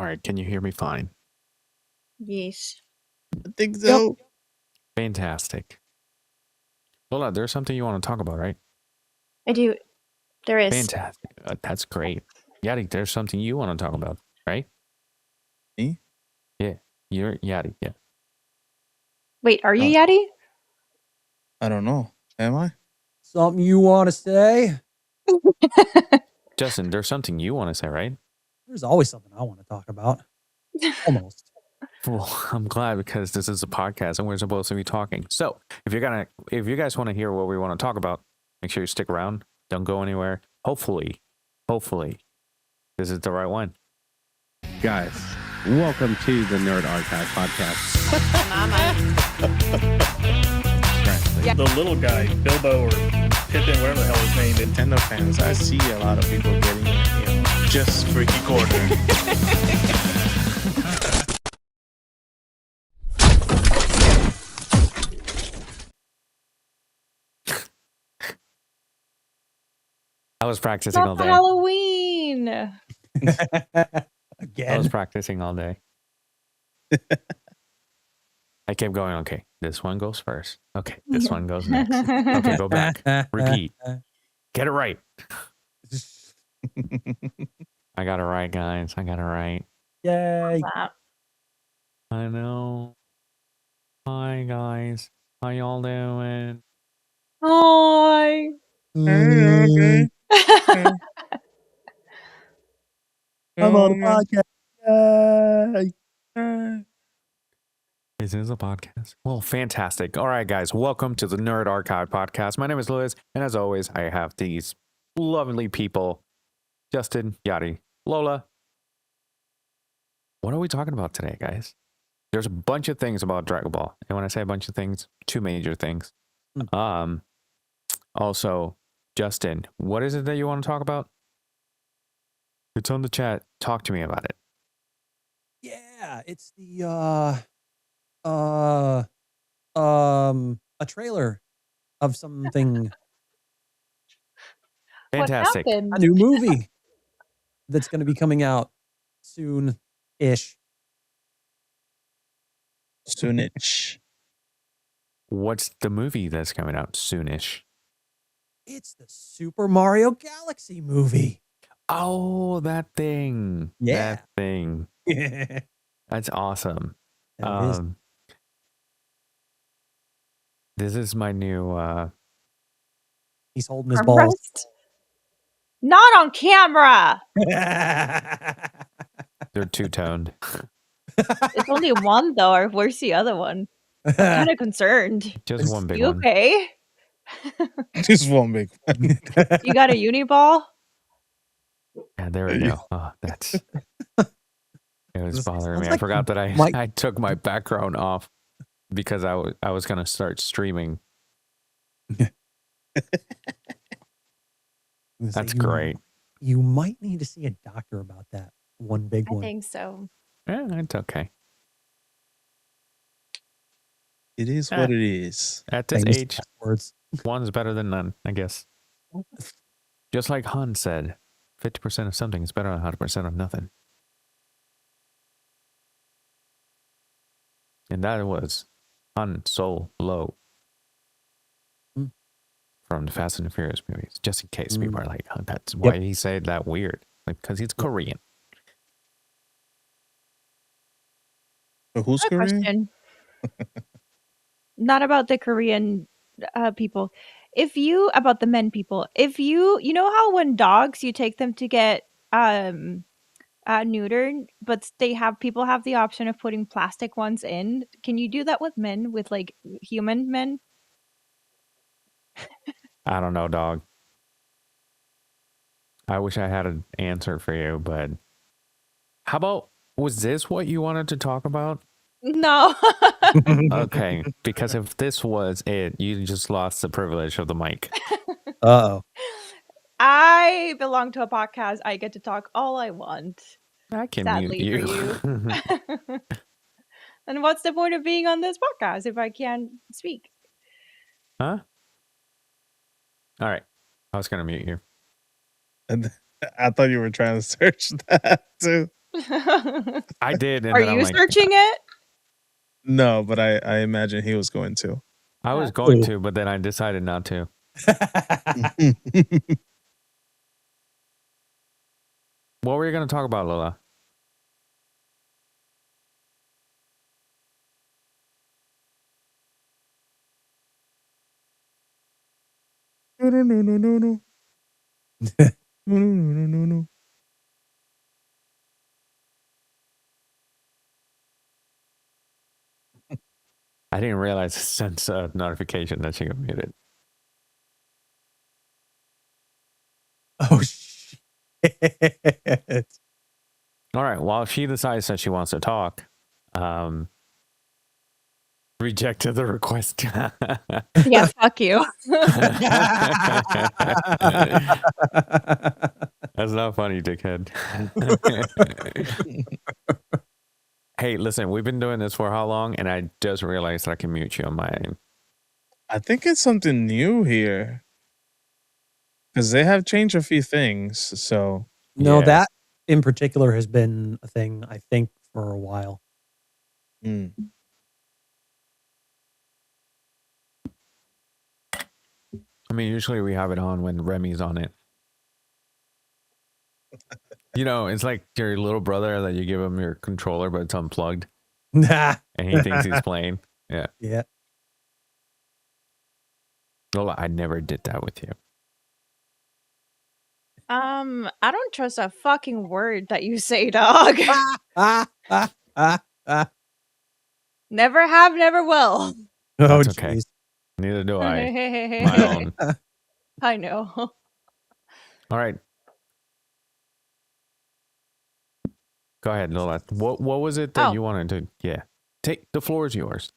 All right, can you hear me fine? Yes. I think so. Fantastic. Lola, there's something you want to talk about, right? I do. There is. Fantastic. That's great. Yadi, there's something you want to talk about, right? Me? Yeah, you're Yadi. Yeah. Wait, are you Yadi? I don't know. Am I? Something you want to say? Justin, there's something you want to say, right? There's always something I want to talk about. Almost. Well, I'm glad because this is a podcast and we're supposed to be talking. So if you guys want to hear what we want to talk about, make sure you stick around. Don't go anywhere. Hopefully, this is the right one. Guys, welcome to the Nerd Archive Podcast. The little guy, Bilbo or Pippin, whatever the hell his name is. Nintendo fans, I see a lot of people getting it, just freaky corner. I was practicing all Not day. Halloween. I Again. was practicing all day. I kept going, okay, this one goes first. Okay, this one goes next. Okay, go back. Repeat. Get it right. I got it right, guys. I got it right. Yay. Wow. I know. Hi, guys. How y'all doing? Hi. Okay. I'm on the podcast. Yay. This is a podcast. Well, fantastic. All right, guys. Welcome to the Nerd Archive Podcast. My name is Liz, and as always, I have these lovely people, Justin, Yadi, Lola. What are we talking about today, guys? There's a bunch of things about Dragon Ball. And when I say a bunch of things, two major things. Also, Justin, what is it that you want to talk about? It's on the chat. Talk to me about it. Yeah, it's the a trailer of something, Fantastic. What happened? a new movie that's going to be coming out soon-ish. Soonich. What's the movie that's coming out soonish? It's the Super Mario Galaxy movie. Oh, that thing. Yeah. That thing. Yeah. That's awesome. That is. This is my new He's holding his balls. Arrest? Not on camera. they're two-toned. It's only one though. Where's the other one? I'm kind of concerned. Just one big You one. okay? Just one big one. You got a uniball? Yeah, there we go. Oh, that's it was This bothering me. sounds I like forgot that Mike- I took my background off because I was gonna start streaming. That's great. You might need to see a doctor about that one big I one. think so. Yeah, it's okay. It is what it is. At this Famous age, words. one's better than none, I guess. Just like Han said, 50% of something is better than 100% of nothing. And that was Han Solo from the Fast and the Furious movies. Just in case people are like, oh, that's why he said that weird. Like, because he's Korean. So who's Good Korean? question. Not about the Korean people. About the men people. If you know how when dogs you take them to get neutered, but people have the option of putting plastic ones in. Can you do that with men, with like human men? I don't know, dog. I wish I had an answer for you, but how about, was this what you wanted to talk about? No. Okay, because if this was it, you just lost the privilege of the mic. Uh-oh. I belong to a podcast. I get to talk all I want. I can Sadly mute for you. And what's the point of being on this podcast if I can't speak? Huh? All right. I was going to mute you. I thought you were trying to search that too. I did, and Are then I'm you like, searching it? No, but I imagine he was going to. I was Okay. going to, but then I decided not to. What were you going to talk about, Lola? No. No. I didn't realize it sent a notification that she got muted. Oh shit! All right. While she decides that she wants to talk, rejected the request. Yeah, fuck you. That's not funny, dickhead. Hey, listen, we've been doing this for how long? And I just realized that I can mute you on my. I think it's something new here. Because they have changed a few things. So No, Yeah. that in particular has been a thing, I think, for a while. mm. I mean, usually we have it on when Remy's on it. You know, it's like your little brother that you give him your controller, but it's unplugged, Nah. and he thinks he's playing. Yeah. Yeah. Lola, I never did that with you. I don't trust a fucking word that you say, dog. Never have, never will. Oh, That's okay. jeez. Neither do I. My own. I know. All right. Go ahead, Lola. What was it that Oh. you wanted to? Yeah. Take the floor is yours.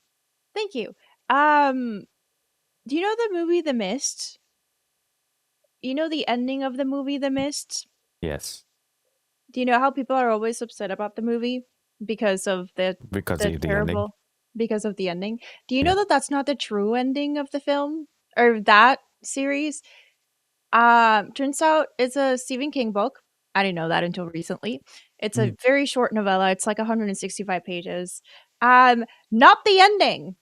Thank you. Do you know the movie The Mist? You know the ending of the movie The Mist? Yes. Do you know how people are always upset about the movie because of Because the of the ending. terrible because of the ending? Do you Yeah. know that that's not the true ending of the film or that series? Turns out it's a Stephen King book. I didn't know that until recently. It's a very short novella. It's like 165 pages. Not the ending.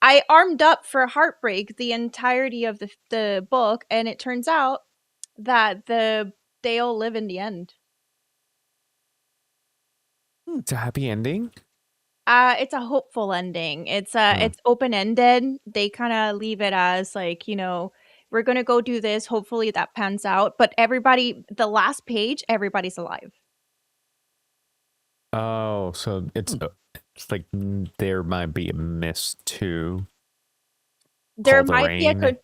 I armed up for heartbreak the entirety of the book, and it turns out that they all live in the end. It's a happy ending. It's a hopeful ending. It's open ended. They kind of leave it as like, you know, we're gonna go do this. Hopefully that pans out. But everybody, the last page, everybody's alive. Oh, so it's like there might be a mist too. There Called The might be Rain.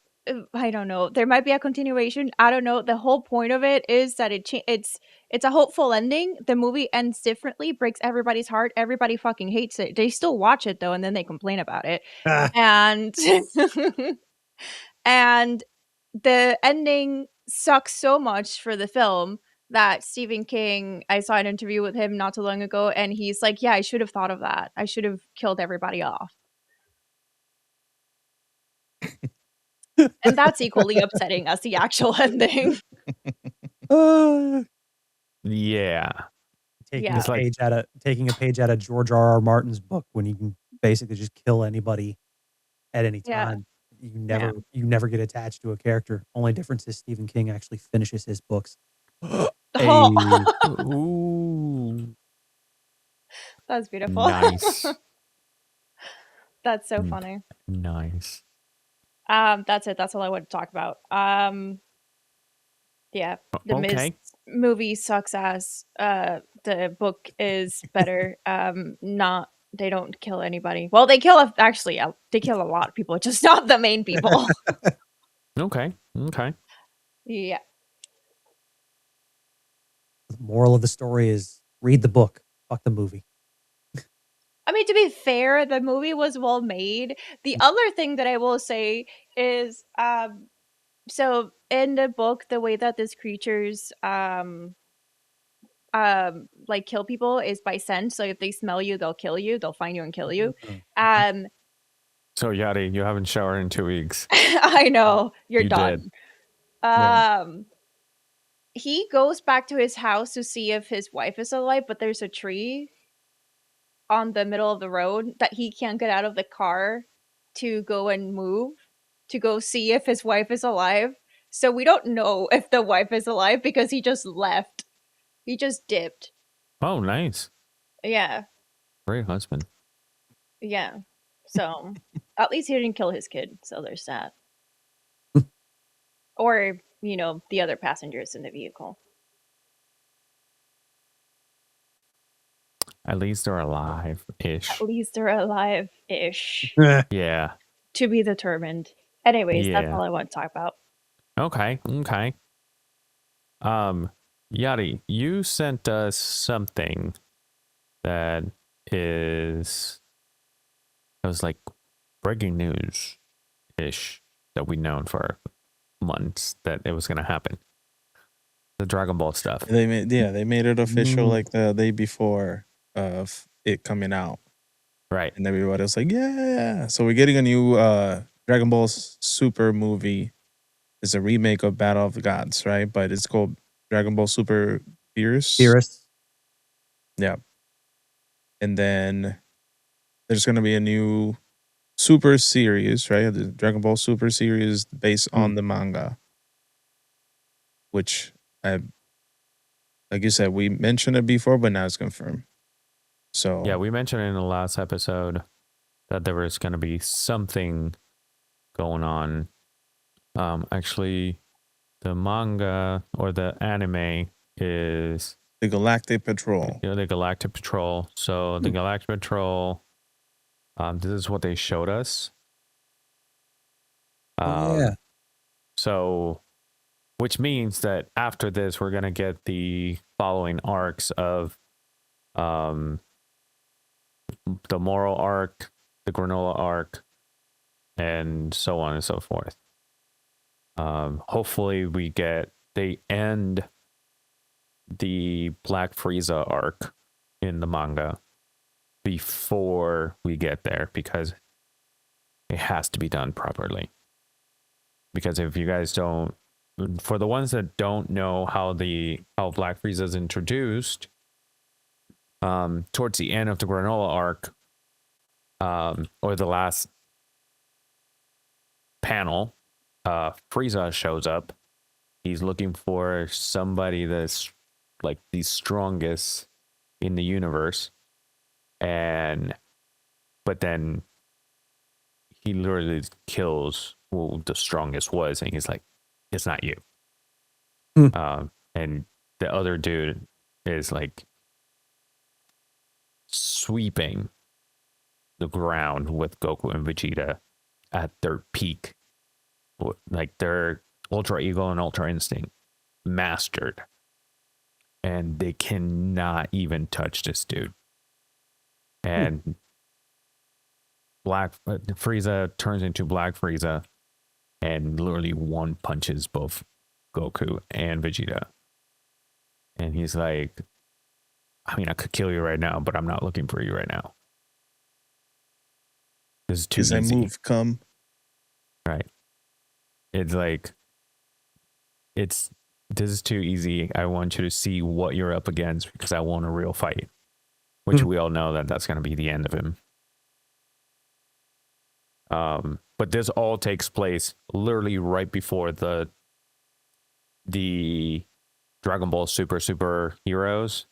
I don't know. There might be a continuation. I don't know. The whole point of it is that it's a hopeful ending. The movie ends differently, breaks everybody's heart. Everybody fucking hates it. They still watch it though, and then they complain about it. And and the ending sucks so much for the film that Stephen King, I saw an interview with him not too long ago, and he's like, "Yeah, I should have thought of that. I should have killed everybody off." And that's equally upsetting as the actual ending. Yeah. Taking Yeah. taking a page out of George R.R. Martin's book when you can basically just kill anybody at any Yeah. time. You never get attached to a character. Only difference is Stephen King actually finishes his books. Oh. Ooh. That's beautiful. Nice. That's so funny. Nice. That's it. That's all I want to talk about. Yeah. The Mist movie sucks ass. The book is better. They don't kill anybody. Well, they kill they kill a lot of people, just not the main people. Okay. Yeah. The moral of the story is read the book. Fuck the movie. I mean, to be fair, the movie was well made. The other thing that I will say is, so in the book, the way that these creatures like kill people is by scent. So if they smell you, they'll kill you. They'll find you and kill you. So Yadi, you haven't showered in 2 weeks. I know you're You done. did. Yeah. he goes back to his house to see if his wife is alive, but there's a tree on the middle of the road that he can't get out of the car to go and move to go see if his wife is alive. So we don't know if the wife is alive because he just left. He just dipped. Oh, nice. Yeah. Great husband. Yeah. So at least he didn't kill his kid. So there's that. Or, the other passengers in the vehicle. At least they're alive-ish. At least they're alive-ish. Yeah. To be determined. Anyways, that's Yeah. all I want to talk about. Okay. Yadi, you sent us something that was like breaking news-ish that we'd known for months that it was going to happen. The Dragon Ball stuff. They made it official like the day before of it coming out. Right. And everybody was like, yeah. So we're getting a new Dragon Ball Super movie. It's a remake of Battle of the Gods, right? But it's called Dragon Ball Super Beerus. Yeah. And then there's going to be a new Super series, right? The Dragon Ball Super series based on the manga. Which, like you said, we mentioned it before, but now it's confirmed. So yeah, we mentioned in the last episode that there was going to be something going on. Actually, the manga or the anime is the Galactic Patrol. The Galactic Patrol. So the Galactic Patrol. This is what they showed us. Yeah. So, which means that after this, we're gonna get the following arcs of, the Moral arc, the Granola arc, and so on and so forth. Hopefully they end the Black Frieza arc in the manga before we get there, because it has to be done properly. Because if you guys don't, for the ones that don't know how Black Frieza is introduced, towards the end of the Granola arc, or the last panel, Frieza shows up. He's looking for somebody that's like the strongest in the universe, but then he literally kills who the strongest was, and he's like, "It's not you." And the other dude is like sweeping the ground with Goku and Vegeta at their peak, like their Ultra Ego and Ultra Instinct mastered, and they cannot even touch this dude. And Frieza turns into Black Frieza and literally one punches both Goku and Vegeta. And he's like, I mean, I could kill you right now, but I'm not looking for you right now. This is too easy. Is that move come? Right. It's like, this is too easy. I want you to see what you're up against because I want a real fight. Which we all know that's going to be the end of him. But this all takes place literally right before the Dragon Ball Super Heroes,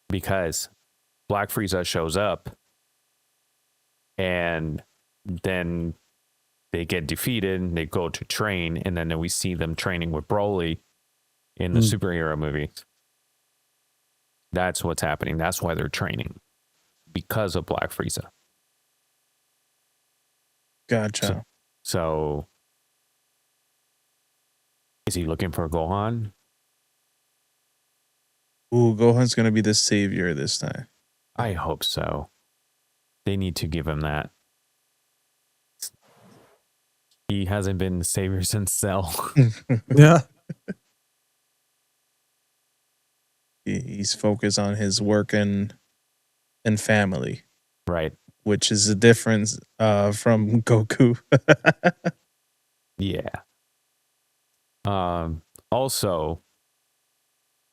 because Black Frieza shows up and then they get defeated and they go to train, and then we see them training with Broly in the superhero movies. That's what's happening. That's why they're training, because of Black Frieza. Gotcha. So is he looking for Gohan? Ooh, Gohan's going to be the savior this time. I hope so. They need to give him that. He hasn't been the savior since Cell. Yeah. He's focused on his work and family. Right. Which is a difference from Goku. Yeah. Also,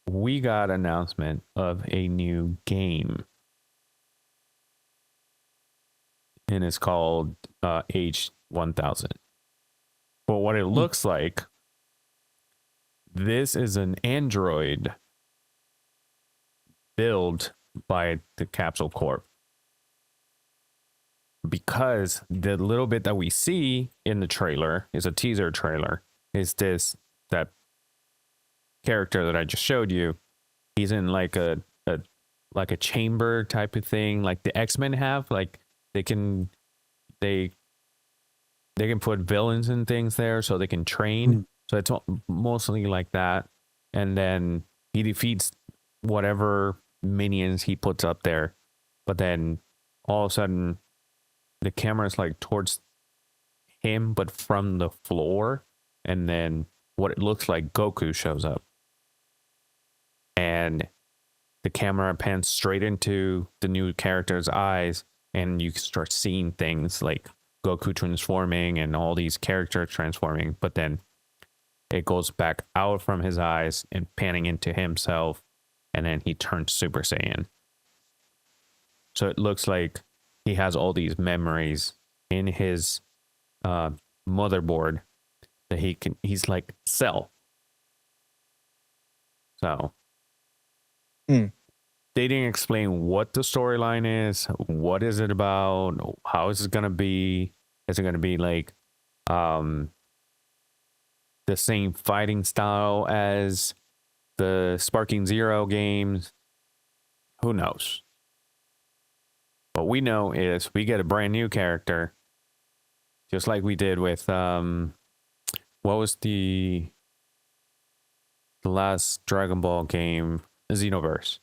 we got announcement of a new game. And it's called Age 1000. But what it looks like, this is an android built by the Capsule Corp. Because the little bit that we see in the trailer is a teaser trailer, is that character that I just showed you. He's in like a chamber type of thing, like the X-Men have. Like they can put villains and things there so they can train. So it's mostly like that. And then he defeats whatever minions he puts up there. But then all of a sudden the camera is like towards him, but from the floor. And then what it looks like Goku shows up. And the camera pans straight into the new character's eyes. And you start seeing things like Goku transforming and all these characters transforming, but then it goes back out from his eyes and panning into himself, and then he turns Super Saiyan. So it looks like he has all these memories in his motherboard that he's like Cell. So they didn't explain what the storyline is. What is it about? How is it going to be? Is it going to be like the same fighting style as the Sparking Zero games? Who knows? What we know is we get a brand new character, just like we did with what was the last Dragon Ball game, Xenoverse.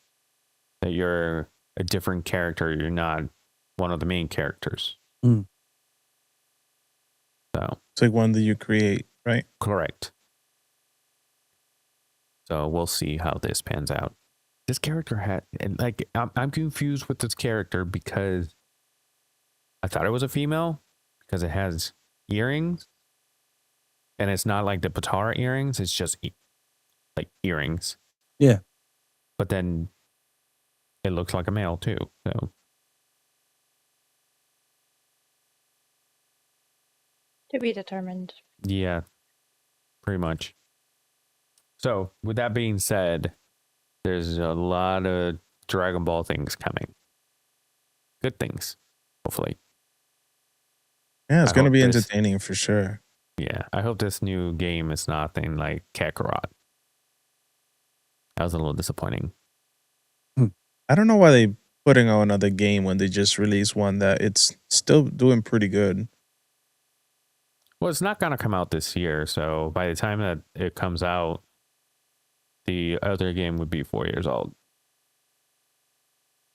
That you're a different character, you're not one of the main characters. So it's like one that you create, right? Correct. So we'll see how this pans out. This character I'm confused with this character because I thought it was a female because it has earrings, and it's not like the Patara earrings, it's just like earrings. Yeah. But then it looks like a male too. So To be determined. yeah, pretty much. So with that being said, there's a lot of Dragon Ball things coming. Good things, hopefully. Yeah, it's I going to hope be this- entertaining for sure. Yeah, I hope this new game is nothing like Kakarot. That was a little disappointing. I don't know why they putting out another game when they just released one that it's still doing pretty good. Well, it's not going to come out this year, so by the time that it comes out, the other game would be 4 years old.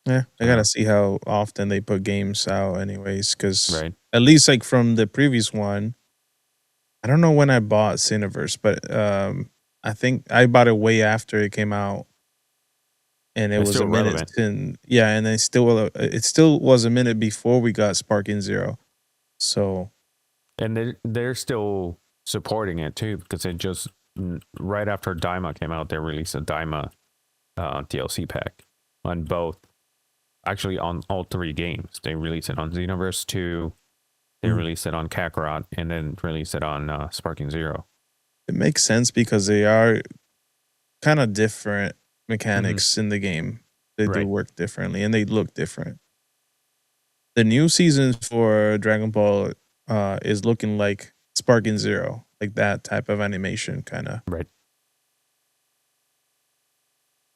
Yeah, I gotta see how often they put games out, anyways. Because Right. at least like from the previous one, I don't know when I bought Cineverse, but I think I bought it way after it came out, and it It's was still a minute. relevant. And yeah, and it still was a minute before we got Sparking Zero. So And they're still supporting it too, because it just right after Daima came out, they released a Daima DLC pack on both. Actually, on all three games, they released it on Xenoverse 2, they released it on Kakarot, and then released it on Sparking Zero. it makes sense because they are kind of different mechanics in the game. They do Right. work differently and they look different. The new season for Dragon Ball is looking like Sparking Zero, like that type of animation, kind of. Right.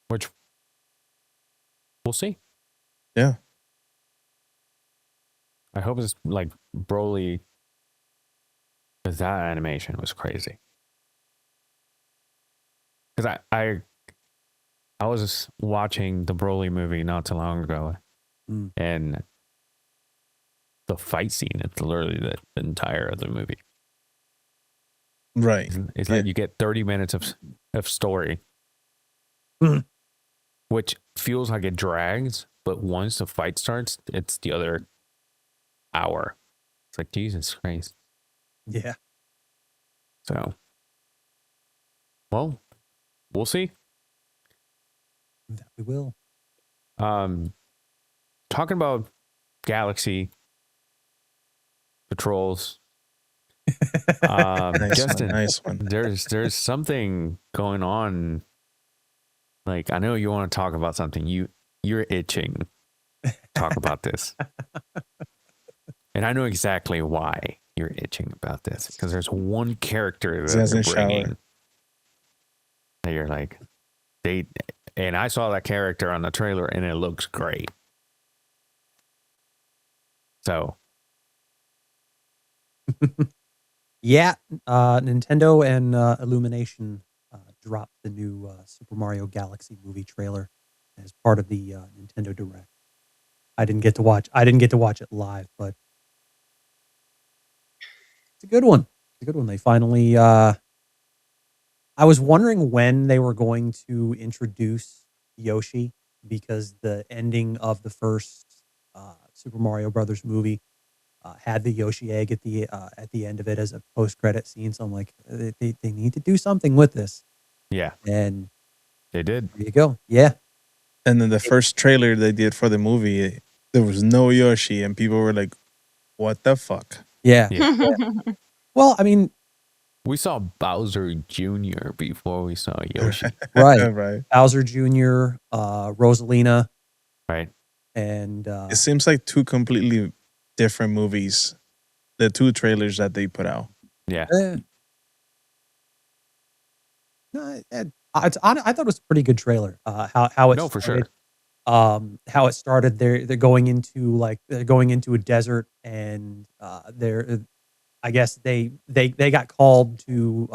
Which we'll see. Yeah. I hope it's like Broly, because that animation was crazy. Because I was just watching the Broly movie not too long ago, and the fight scene is literally the entire of the movie. Right. It's like you get 30 minutes of story, which feels like it drags, but once the fight starts, it's the other hour. It's like, Jesus Christ. Yeah. So, well, we'll see. That we will. Talking about Galaxy patrols. Justin, nice one. there's something going on. Like, I know you want to talk about something. You're itching to talk about this. And I know exactly why you're itching about this, because there's one character that they're doesn't shower. bringing that you're like, and I saw that character on the trailer and it looks great. So Yeah, Nintendo and Illumination dropped the new Super Mario Galaxy movie trailer as part of the Nintendo Direct. I didn't get to watch it live, but it's a good one. It's a good one. They finally. I was wondering when they were going to introduce Yoshi, because the ending of the first Super Mario Brothers movie had the Yoshi egg at the end of it as a post credit scene. So I'm like, they need to do something with this. yeah, And they did. there you go. Yeah. And then the first trailer they did for the movie, there was no Yoshi, and people were like, "What the fuck?" Yeah. Yeah. Well, I mean, We saw Bowser Jr. before we saw Yoshi, right. Right. Bowser Jr., Rosalina, right? and It seems like two completely different movies. The two trailers that they put out. Yeah. No, I thought it was a pretty good trailer. How it No, for started, sure. how it started. They're going into a desert, and I guess they got called to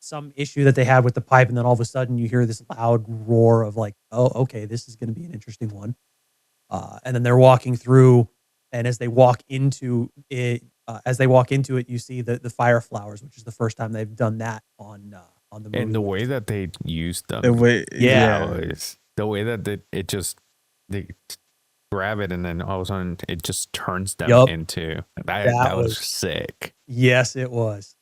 some issue that they had with the pipe, and then all of a sudden you hear this loud roar of like, oh, okay, this is going to be an interesting one. And then they're walking through, and as they walk into it, you see the fire flowers, which is the first time they've done that on the movie. And the way that they used them, The way, Yeah. is the way that they grab it, and then all of a sudden it just turns them Yup. into That that was was- sick. Yes, it was.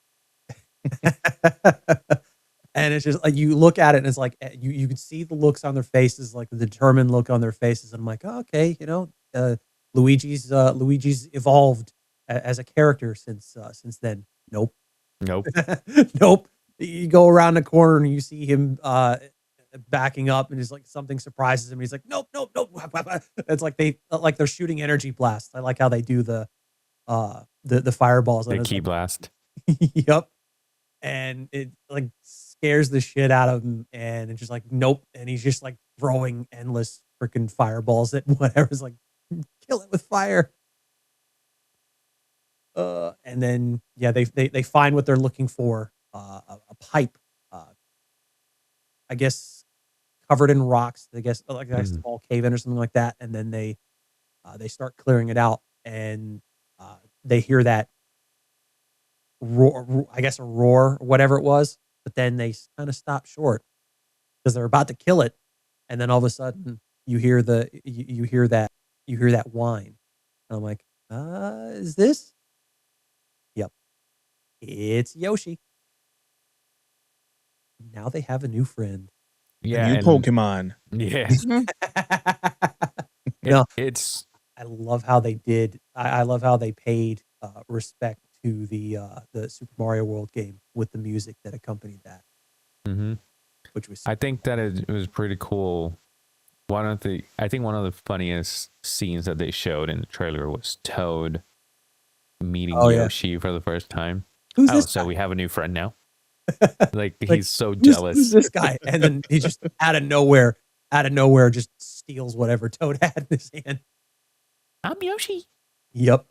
And it's just like you look at it, and it's like you can see the looks on their faces, like the determined look on their faces. And I'm like, oh, okay, Luigi's evolved as a character since then. Nope. Nope. Nope. You go around the corner and you see him backing up, and he's like, something surprises him. And he's like, nope. It's like they're shooting energy blasts. I like how they do the fireballs. The key blast. Yep. And it like scares the shit out of him, and it's just like, nope. And he's just like throwing endless freaking fireballs at whatever's like, kill it with fire. And then yeah, they find what they're looking for, a pipe, I guess covered in rocks. I guess like a small cave in or something like that. And then they start clearing it out, and they hear that roar, I guess a roar, or whatever it was. But then they kind of stop short because they're about to kill it, and then all of a sudden you hear that whine, and I'm like, is this? Yep, it's Yoshi. Now they have a new friend. Yeah. New and- Pokemon. Yeah. No. It's I love how they did. I love how they paid respect to the Super Mario World game with the music that accompanied that, which was. I think that it was pretty cool. I think one of the funniest scenes that they showed in the trailer was Toad meeting Yoshi for the first time. Who's this so guy? we have a new friend now. Like, Like, he's so jealous. Who's this guy? And then he just out of nowhere, just steals whatever Toad had in his hand. I'm Yoshi. Yep.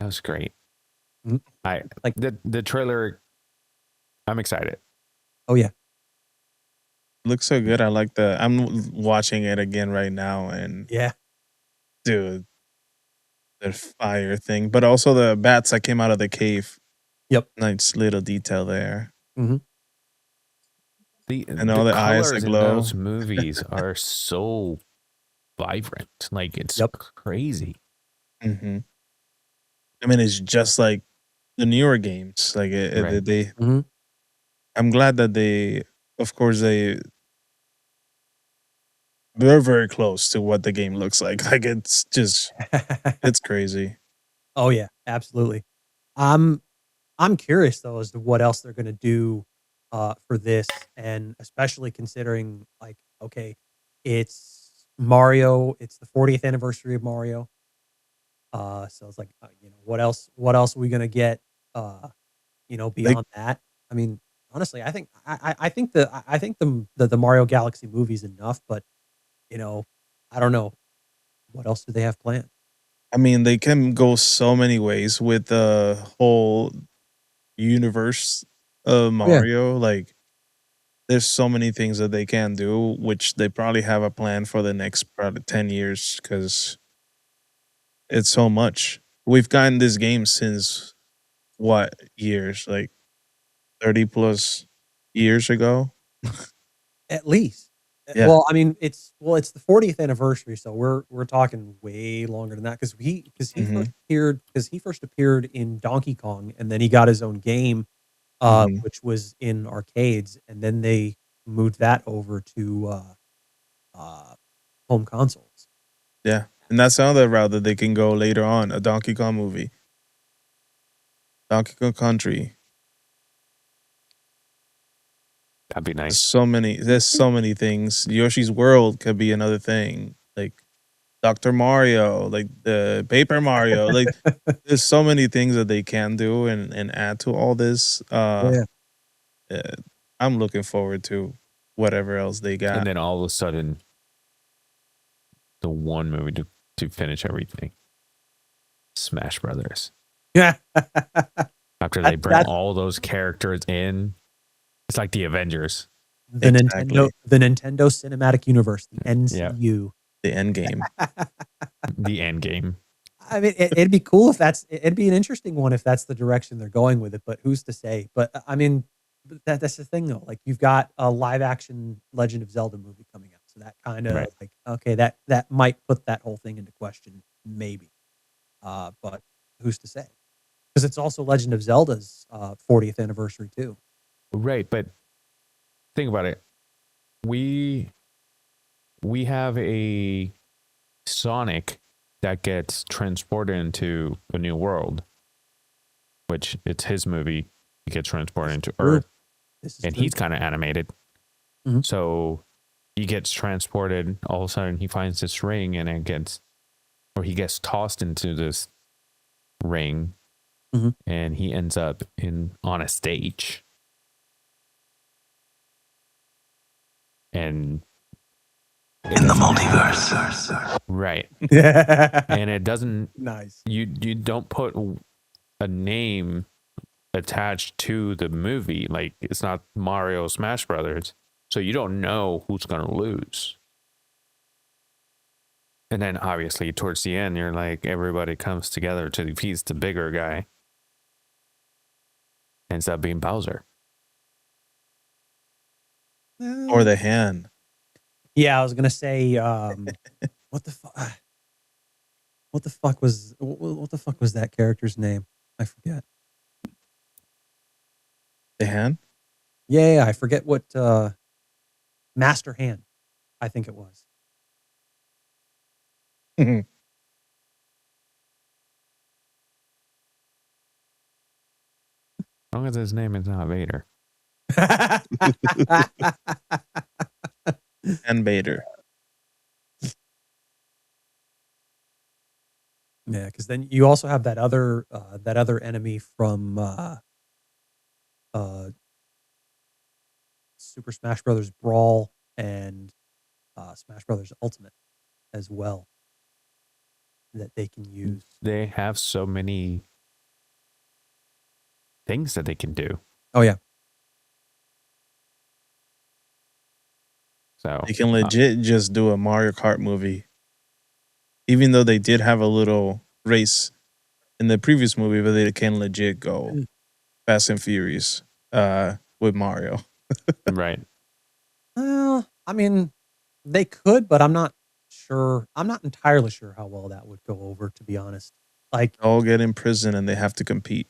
That was great. Mhm. I like the trailer. I'm excited. Oh yeah. Looks so good. I like I'm watching it again right now, and Yeah. dude, the fire thing, but also the bats that came out of the cave. Yep. Nice little detail there. And all the eyes colors that in glow. those movies are so vibrant. Like, it's crazy. Mm-hmm. I mean, it's just like the newer games. Like Right. I'm glad that they of course they're very close to what the game looks like. Like it's just it's crazy. Oh yeah, absolutely. I'm I'm curious though as to what else they're gonna do for this, and especially considering like, okay, it's Mario, it's the 40th anniversary of Mario. So it's like, what else are we gonna get Like beyond that? I mean, honestly, I think the Mario Galaxy movie is enough, but you know, I don't know. What else do they have planned? I mean, they can go so many ways with the whole universe of Oh yeah. Mario. Like there's so many things that they can do, which they probably have a plan for the next probably 10 years because it's so much. We've gotten this game since what years? Like 30 plus years ago. At least. Yeah. Well, I mean, it's the 40th anniversary, so we're talking way longer than that Hmm. because he first appeared in Donkey Kong, and then he got his own game, Hmm. which was in arcades, and then they moved that over to uh, home consoles. Yeah. And that's another route that they can go later on, a Donkey Kong movie. Donkey Kong Country. That'd be nice. There's so many things. Yoshi's World could be another thing. Like Dr. Mario, like the Paper Mario. Like there's so many things that they can do and add to all this. Yeah. Uh I'm looking forward to whatever else they got. And then all of a sudden, the one movie to finish everything, Smash Brothers. Yeah. After they That bring that's all those characters in, it's like the Avengers. the Exactly. Nintendo Cinematic Universe, the Yeah, NCU. The end game. the end game. I mean, it'd be cool if it'd be an interesting one if that's the direction they're going with it, but who's to say? But I mean, that's the thing though. Like you've got a live action Legend of Zelda movie coming out, so that kind of Right. like okay, that might put that whole thing into question, maybe. But who's to say? Because it's also Legend of Zelda's 40th anniversary too. Right, but think about it. We have a Sonic that gets transported into a new world, which it's his movie. He gets transported into True. Earth, This is and true. he's kind of animated. Mhm. So he gets transported. All of a sudden, he finds this ring, and he gets tossed into this ring, Mhm. and he ends up on a stage. And in the multiverse. right, Yeah. and it doesn't. Nice. You don't put a name attached to the movie. Like it's not Mario Smash Brothers, so you don't know who's gonna lose. And then obviously towards the end, you're like everybody comes together to defeat the bigger guy. Ends up being Bowser. Or the hand. Yeah, I was gonna say, what the fuck? What the fuck was that character's name? I forget. The hand? Yeah, I forget what Master Hand, I think it was. Mhm. As long as his name is not Vader. And Bader. Yeah, because then you also have that other enemy from Super Smash Brothers Brawl and Smash Brothers Ultimate as well that they can use. They have so many things that they can do. Oh yeah. So They can legit just do a Mario Kart movie. Even though they did have a little race in the previous movie, but they can legit go Fast and Furious with Mario. right. Well, I mean, they could, but I'm not sure. I'm not entirely sure how well that would go over, to be honest. Like, All get in prison and they have to compete.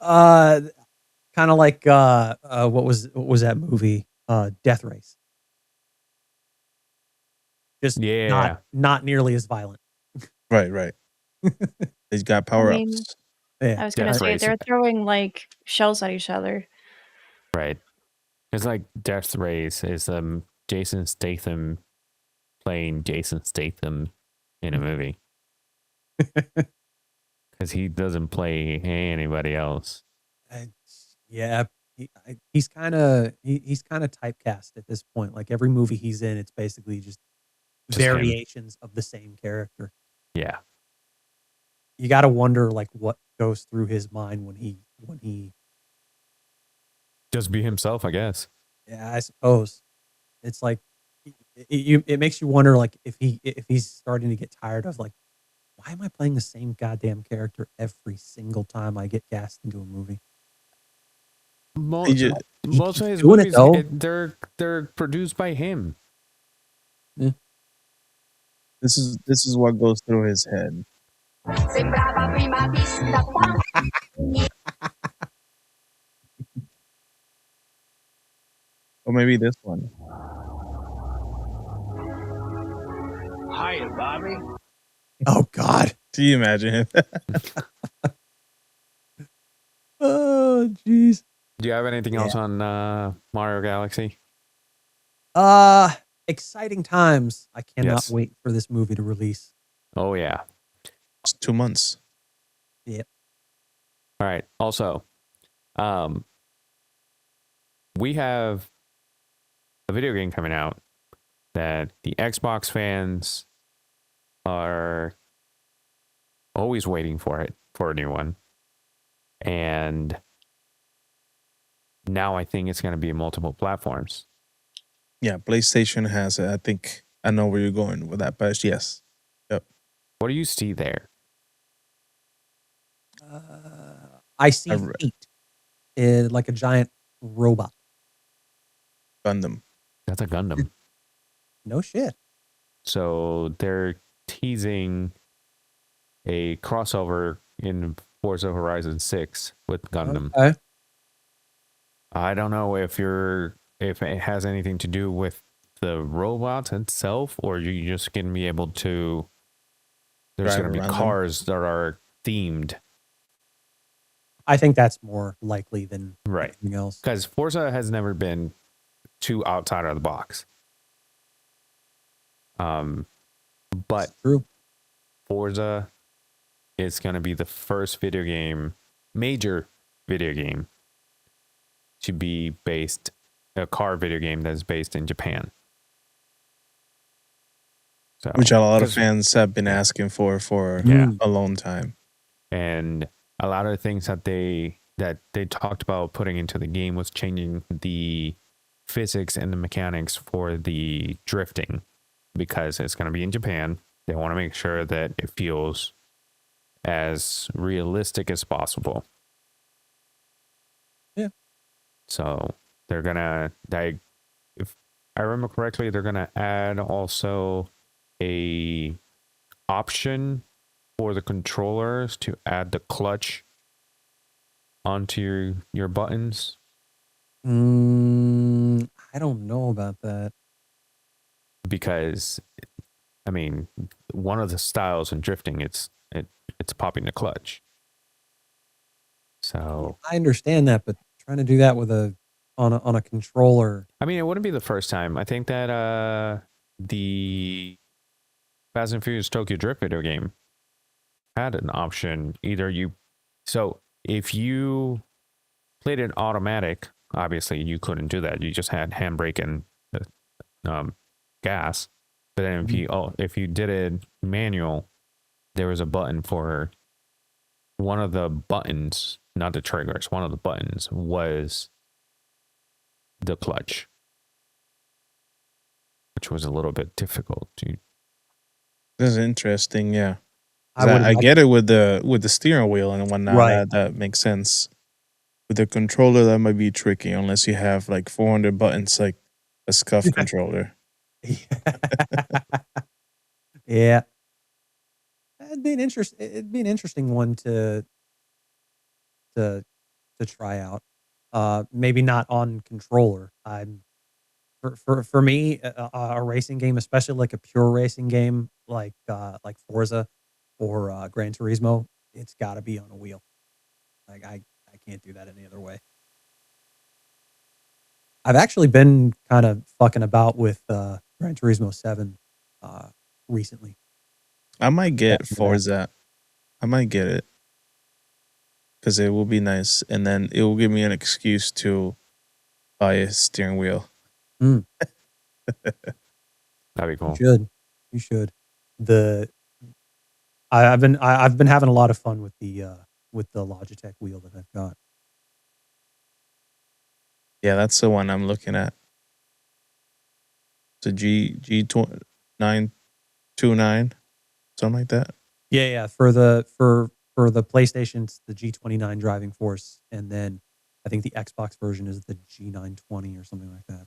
kind of like what was that movie? Death Race. Just Yeah. not nearly as violent. Right. He's got power mean, ups. Yeah. I was gonna Death say Race. they're throwing like shells at each other. Right. It's like Death Race is Jason Statham playing Jason Statham in a movie. Because he doesn't play anybody else. Yeah, he's kind of typecast at this point. Like every movie he's in, it's basically just Just him. variations of the same character. Yeah. You got to wonder like what goes through his mind when he. Just be himself, I guess. Yeah, I suppose it's like it makes you wonder like if he's starting to get tired of like, why am I playing the same goddamn character every single time I get cast into a movie? Most of his doing it, movies, though. they're produced by him. This is what goes through his head. Or maybe this one. Hiya, Bobby. Oh God! Do you imagine him? Oh jeez. Do you have anything else on Mario Galaxy? Exciting times. I cannot Yes. wait for this movie to release. Oh, yeah. It's 2 months. Yep. All right. Also, we have a video game coming out that the Xbox fans are always waiting for a new one. And now I think it's going to be multiple platforms. Yeah, PlayStation has it. I think I know where you're going with that, but yes. Yep. What do you see there? I see feet, like a giant robot. Gundam. That's a Gundam. No shit. So they're teasing a crossover in Forza Horizon 6 with Gundam. Okay. I don't know if it has anything to do with the robot itself, or you just going to be able to. There's going to be cars that are themed. I think that's more likely than anything else. Because Forza has never been too outside of the box. But true. Forza is going to be the first major video game to be a car video game that is based in Japan. So, which a lot of fans have been asking for a long time. And a lot of the things that they talked about putting into the game was changing the physics and the mechanics for the drifting, because it's going to be in Japan. They want to make sure that it feels as realistic as possible. Yeah. So they're gonna, if I remember correctly, they're gonna add also a option for the controllers to add the clutch onto your buttons. I don't know about that. Because, I mean, one of the styles in drifting, it's popping the clutch. So I understand that, but trying to do that with on a controller. I mean, it wouldn't be the first time. I think that the Fast and Furious Tokyo Drift video game had an option. So if you played it automatic, obviously you couldn't do that. You just had handbrake and gas. But then if you did it manual, there was a button for one of the buttons, not the triggers. One of the buttons was the clutch, which was a little bit difficult to. This is interesting, yeah. I get it with the steering wheel and whatnot. Right. That makes sense. With the controller, that might be tricky unless you have like 400 buttons, like a SCUF controller. Yeah. It'd be an interesting one to to try out. Maybe not on controller. For me, a racing game, especially like a pure racing game like Forza or Gran Turismo, it's got to be on a wheel. Like I can't do that any other way. I've actually been kind of fucking about with Gran Turismo 7 recently. I might get Back into that. Forza. I might get it because it will be nice, and then it will give me an excuse to buy a steering wheel. Mm. That'd be cool. You should. I've been having a lot of fun with the Logitech wheel that I've got. Yeah, that's the one I'm looking at. It's a G929, something like that. Yeah. For the PlayStation, it's the G29 driving force, and then I think the Xbox version is the G920 or something like that.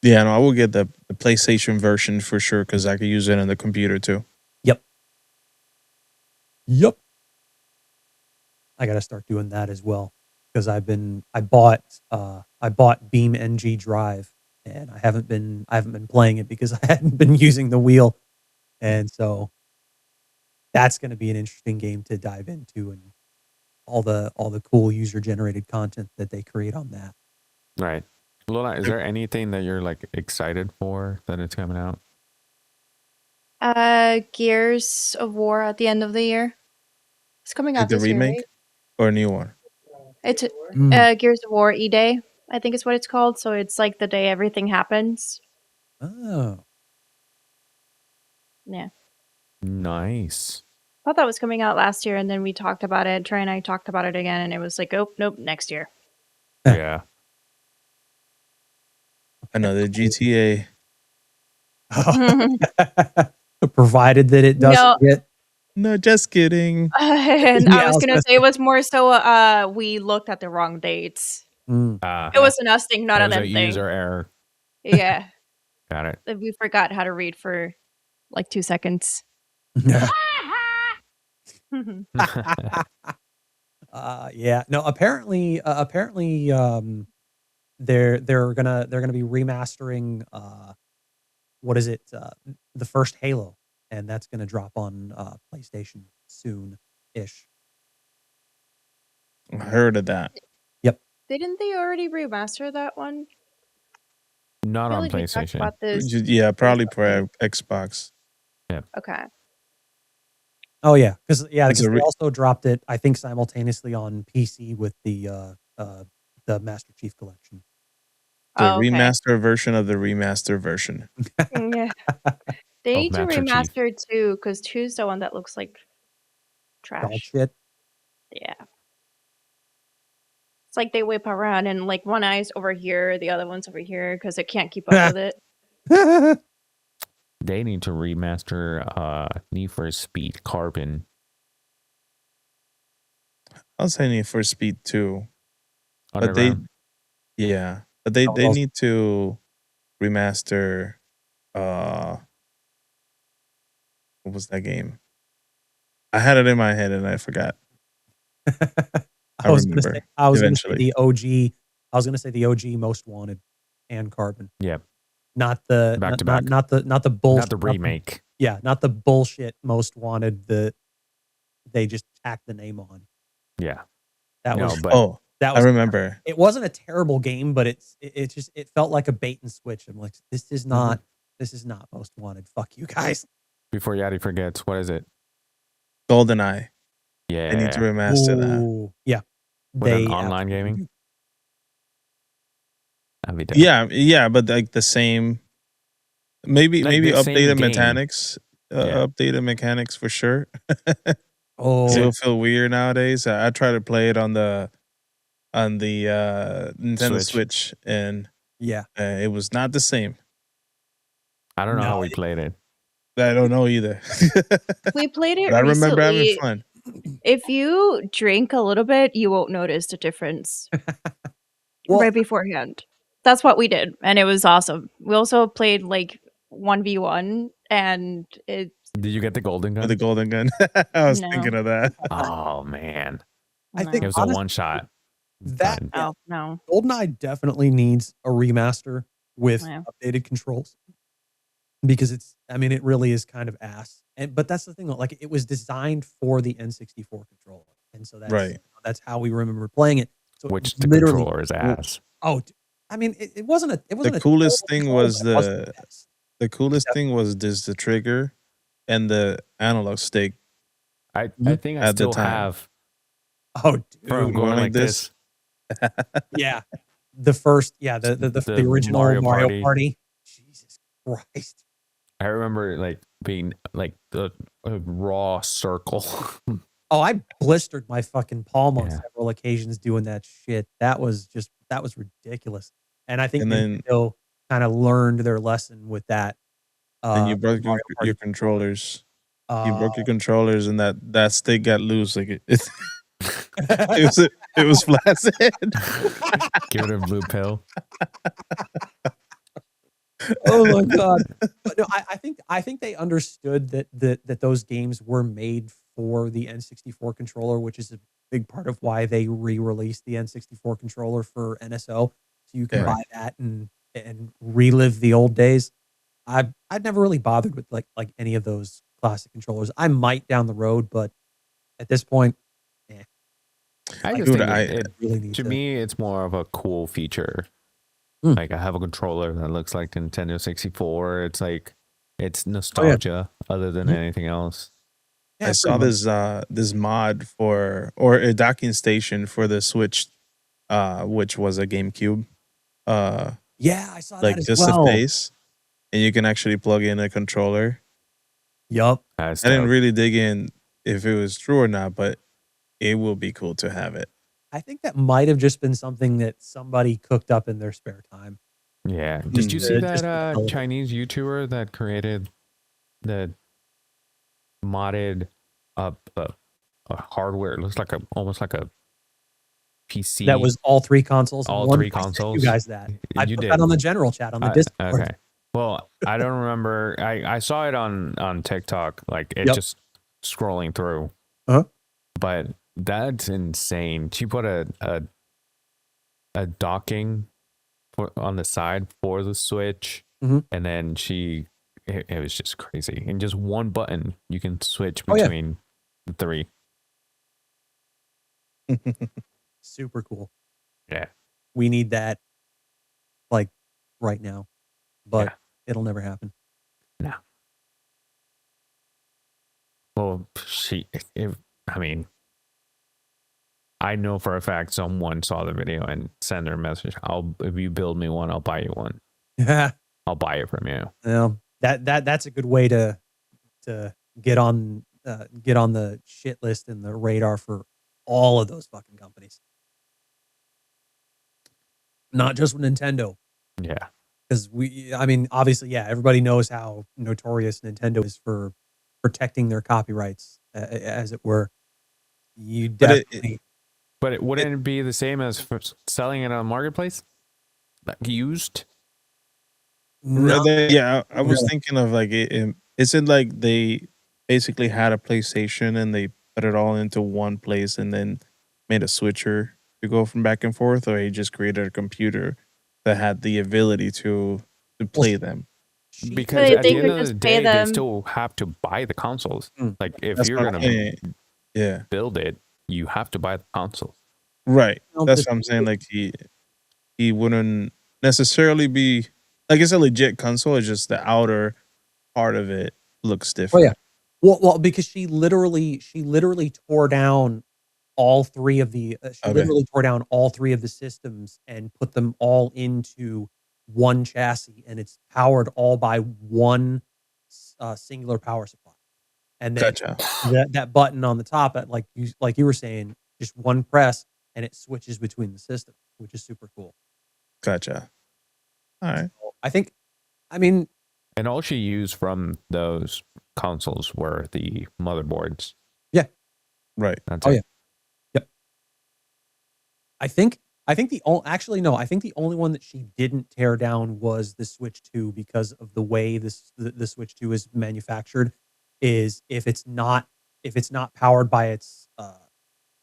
Yeah, no, I will get the PlayStation version for sure because I could use it on the computer too. Yep. I got to start doing that as well because I bought Beam NG Drive, and I haven't been playing it because I hadn't been using the wheel, and so that's going to be an interesting game to dive into, and all the cool user generated content that they create on that. Right. Lola, is there anything that you're like excited for that it's coming out? Gears of War at the end of the year. It's coming Like out the this year, remake right? or a new one? It's Mm. Gears of War E-Day, I think is what it's called. So it's like the day everything happens. Oh, Yeah. Nice. I thought that was coming out last year, and then we talked about it. Trey and I talked about it again, and it was like, oh, nope, next year. Yeah. Another GTA. provided that it doesn't No. get. No, just kidding. And Yeah, I was gonna say it was more so we looked at the wrong dates. Mm. It was an us thing, not It a was them a thing. user error. Yeah. Got it. We forgot how to read for like 2 seconds. Yeah. No. Apparently, they're gonna be remastering. What is it? The first Halo, and that's gonna drop on PlayStation soon-ish. I heard of that. Didn't they already remaster that one? Not I feel on like we talked PlayStation. about this. Yeah, probably recently. for Xbox. Okay. Oh yeah, because It's a they also dropped it, I think, simultaneously on PC with the Master Chief Collection. Oh, okay. remaster version of the remaster version. Yeah. They need to Master Chief. remaster 2 because 2 is the one that looks like Dog trash. shit. Yeah. It's like they whip around and like one eye's over here, the other one's over here because it can't keep up with it. They need to remaster Need for Speed Carbon. I'll say Need for Speed 2. But Underground. they need to remaster what was that game? I had it in my head and I forgot. I was gonna remember say the OG. I was gonna say the OG Most Wanted and Carbon. Yeah. Not the Back to not, back. not the not the bullshit. Not the remake. Yeah, not the bullshit Most Wanted that they just tacked the name on. Yeah. That No, was but that I was remember. It wasn't a terrible game, but it felt like a bait and switch. I'm like, this is not Most Wanted. Fuck you guys. before Yadi forgets, what is it? GoldenEye. Yeah. They need to remaster that. Ooh, yeah. With an They online absolutely gaming? do. That'd be dope. Yeah, but like the same maybe Like the same updated game. mechanics. Yeah. Updated mechanics for sure. Oh, Still feel weird nowadays. I try to play it on the Nintendo Switch and yeah. it was not the same. I don't know how No, we played it. I don't know either. We played it But I remember having recently. fun. If you drink a little bit, you won't notice the difference Well, right beforehand. That's what we did, and it was awesome. We also played like 1v1, and it Did you get the golden gun? With the golden gun. I was No. thinking of that. Oh man. I think It was a one shot. That done. Oh no. GoldenEye definitely needs a remaster with Yeah. updated controls because it really is kind of ass. But that's the thing, though, like it was designed for the N64 controller, and so Right. that's how we remember playing it. So it Which the literally, controller is ass. it wasn't a The coolest thing terrible controller, was but it wasn't the best. the coolest thing was the trigger and the analog stick I Mhm. think I at the still time. have Oh, from dude, going like like this. yeah, the first, yeah, the original Mario Party. Jesus Christ. I remember like being like the a raw circle. Oh, I blistered my fucking palm on Yeah. several occasions doing that shit. That was ridiculous. And I think And then Nintendo kind of learned their lesson with that. and you broke Mario your Party controllers. You controller. broke your controllers, and that stick got loose. Like it was flaccid. Give it a blue pill. Oh my god! But no, I think they understood that those games were made for the N64 controller, which is a big part of why they re-released the N64 controller for NSO, so you can Yeah. buy that and relive the old days. I'd never really bothered with like any of those classic controllers. I might down the road, but at this point, I Like, just Dude, think I- it really need to me it's more of a cool feature. Hmm. Like I have a controller that looks like the Nintendo 64. It's like it's Oh, nostalgia other than Mhm. anything else. Yeah, I saw pretty much. this mod or a docking station for the Switch, which was a GameCube, Yeah, I saw like that as just well. a face, and you can actually plug in a controller. Yup. That's I didn't dope. really dig in if it was true or not, but it will be cool to have it. I think that might have just been something that somebody cooked up in their spare time. Yeah. Did you Mm. see Just for the that hell of it. Chinese YouTuber that created the modded a hardware? It looks like almost like a PC. That was all three consoles. all One, three I sent consoles. you guys that. I You put did. that on the general chat on the Discord. Okay. Well, I don't remember. I saw it on TikTok. Like it Yep. just scrolling through. Uh-huh. But that's insane. She put a docking on the side for the Switch, Mhm. and then it was just crazy. And just one button, you can switch Oh, yeah. between the three. Super cool. Yeah. We need that like right now, but Yeah. it'll never happen. Well, I know for a fact someone saw the video and sent her a message. If you build me one, I'll buy you one. Yeah. I'll buy it from you. Well, that's a good way to get on the shit list and the radar for all of those fucking companies. Not just Nintendo. Yeah. Because obviously, yeah, everybody knows how notorious Nintendo is for protecting their copyrights, as it were. You But it- definitely. But wouldn't it be the same as for selling it on marketplace? Like used? No, Yeah, I was really. thinking of like is it like they basically had a PlayStation and they put it all into one place and then made a switcher to go from back and forth, or he just created a computer that had the ability to play them? Because But at they the end could of the just pay day, them. they still have to buy the consoles. Mm. Like if That's you're what I'm gonna saying. Yeah, build it, you have to buy the console. right. Well, That's but- what I'm saying. Like he wouldn't necessarily be like it's a legit console. It's just the outer part of it looks different. Oh yeah. Well, because she literally tore down all three of the systems and put them all into one chassis, and it's powered all by one singular power supply. And then Gotcha. that button on the top, like you were saying, just one press and it switches between the systems, which is super cool. Gotcha. All right. And all she used from those consoles were the motherboards. Right. That's Oh, it. yeah. Yep. I think the only one that she didn't tear down was the Switch 2 because of the way the Switch 2 is manufactured. Is if it's not powered by its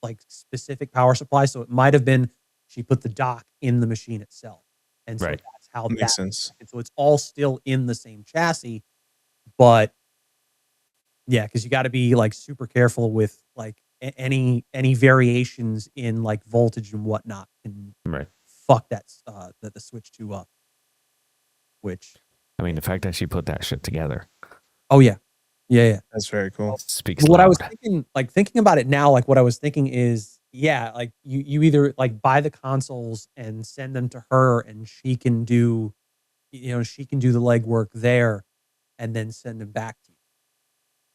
like specific power supply, so it might have been She put the dock in the machine itself, and so Right. that's how Makes that. sense. And so it's all still in the same chassis, but yeah, because you got to be like super careful with like any variations in like voltage and whatnot can Right. fuck that the Switch 2 up. Which I mean, the fact that she put that shit together oh yeah. That's very cool. speaks What I loud. was thinking about it now, like what I was thinking is, yeah, like you either like buy the consoles and send them to her, and she can do, she can do the legwork there, and then send them back to you,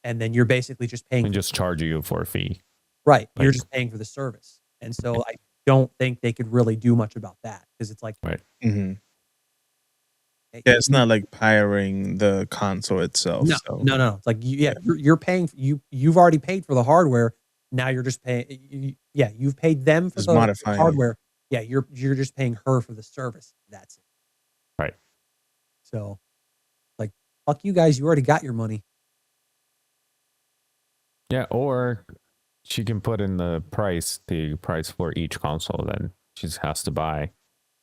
and then you're basically just paying. And just charge you for a fee. Right, you're like- just paying for the service, and so I don't think they could really do much about that because it's like, Right. Hmm. Yeah, it's not like pirating the console itself. No, so. no. It's like you're paying you've already paid for the hardware. Now you're just paying. You've paid them for Just the modifying it. hardware. Yeah, you're just paying her for the service. That's it. Right. So, like, fuck you guys. You already got your money. Yeah, or she can put in the price for each console. Then she just has to buy,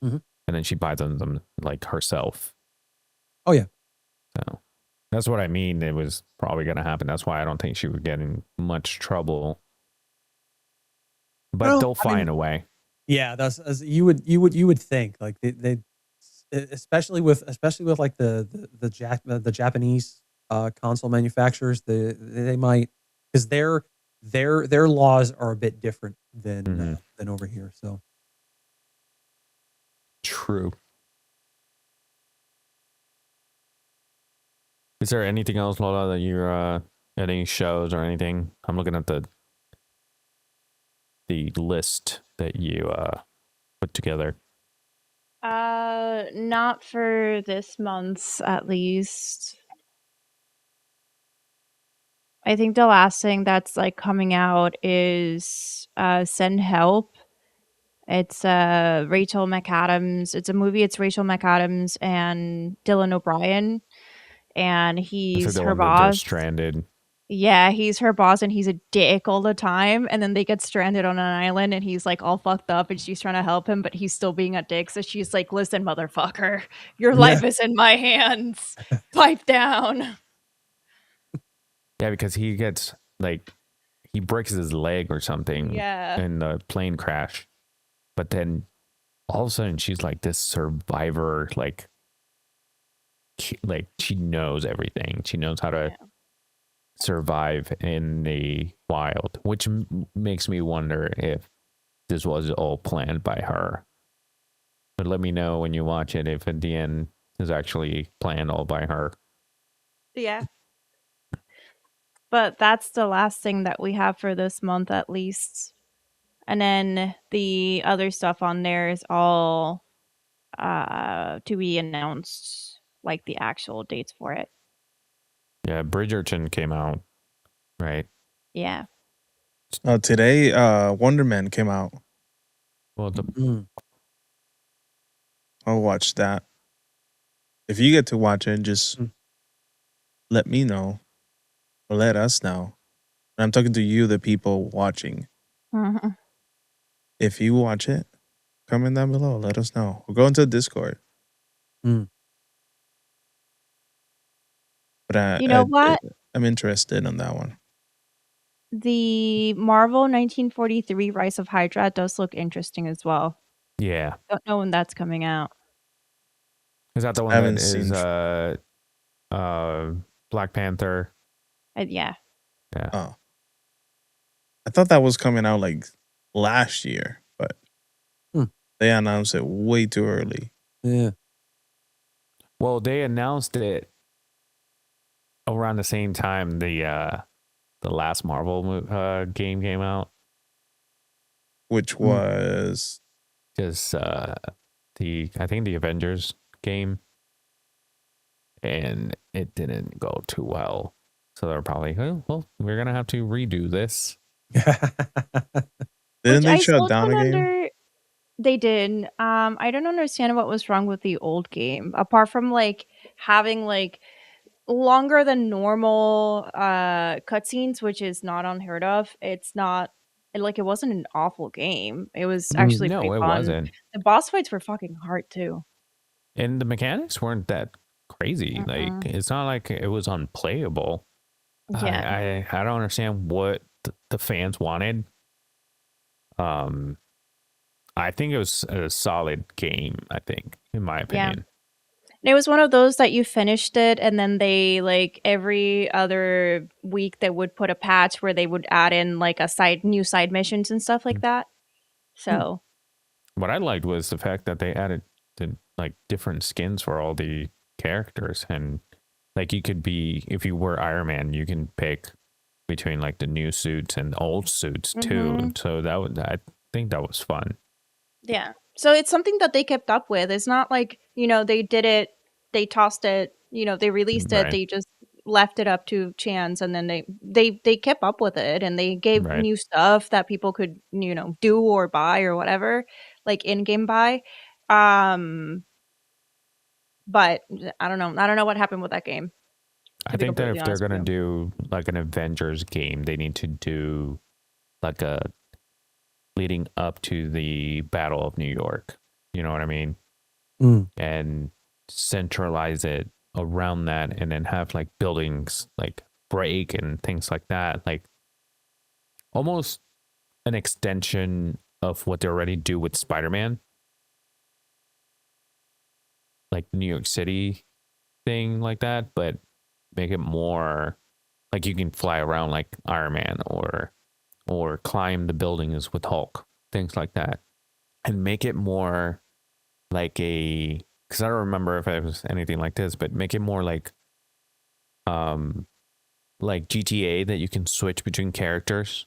Mhm. and then she buys them like herself. Oh yeah. So that's what I mean. It was probably going to happen. That's why I don't think she would get in much trouble. But Well, they'll find a way. Yeah, that's as you would think. Like they especially with like the Japanese console manufacturers, they might, because their laws are a bit different than over here. So True. Is there anything else, Lola, that you're any shows or anything? I'm looking at the list that you put together. Not for this month, at least. I think the last thing that's like coming out is Send Help. It's Rachel McAdams. It's a movie. It's Rachel McAdams and Dylan O'Brien, and Is it he's the her one that they're boss. stranded? Yeah, he's her boss, and he's a dick all the time. And then they get stranded on an island, and he's like all fucked up, and she's trying to help him, but he's still being a dick. So she's like, "Listen, motherfucker, your life is in my hands. Pipe down." Yeah, because he gets like he breaks his leg or something Yeah. in the plane crash, but then all of a sudden she's like this survivor, like she knows everything. She knows how to survive in the wild, which makes me wonder if this was all planned by her. But let me know when you watch it if at the end is actually planned all by her. Yeah. But that's the last thing that we have for this month, at least. And then the other stuff on there is all to be announced, like the actual dates for it. Yeah, Bridgerton came out, right? Yeah. Today, Wonder Man came out. Well, I'll watch that. If you get to watch it, just let me know or let us know. And I'm talking to you, the people watching. Mhm. If you watch it, comment down below. Let us know. Or go into Discord. Mm. But You know what? I'm interested in that one. The Marvel 1943 Rise of Hydra does look interesting as well. yeah. Don't know when that's coming out. Is that the one I haven't that is seen- Black Panther? Yeah. Yeah. Oh. I thought that was coming out like last year, but they announced it way too early. yeah. Well, they announced it around the same time the last Marvel game came out. Which was Just I think the Avengers game, and it didn't go too well. So they're probably, oh, well, we're gonna have to redo this. Didn't they I shut still down the don't game? They did. I don't understand what was wrong with the old game, apart from like having like longer than normal cutscenes, which is not unheard of. It's not like it wasn't an awful game. It was actually No, pretty it fun. wasn't. The boss fights were fucking hard too. And the mechanics weren't that crazy. Like it's not like it was unplayable. Yeah. I don't understand what the fans wanted. I think it was a solid game, I think, in my opinion. And it was one of those that you finished it and then they like every other week they would put a patch where they would add in like new side missions and stuff like that. So What I liked was the fact that they added like different skins for all the characters, and like you could be, if you were Iron Man, you can pick between like the new suits and old suits too. So I think that was fun. yeah. So it's something that they kept up with. It's not like, they did it, they tossed it, they released it, Right. they just left it up to chance, and then they kept up with it, and they gave Right. new stuff that people could, do or buy or whatever, like in-game buy. But I don't know what happened with that game. I think that if they're going to do like an Avengers game, they need to do like a leading up to the Battle of New York. You know what I mean? And centralize it around that, and then have like buildings like break and things like that. Like almost an extension of what they already do with Spider-Man. Like New York City thing like that, but make it more like you can fly around like Iron Man, or climb the buildings with Hulk, things like that, and make it more like because I don't remember if it was anything like this, but make it more like GTA, that you can switch between characters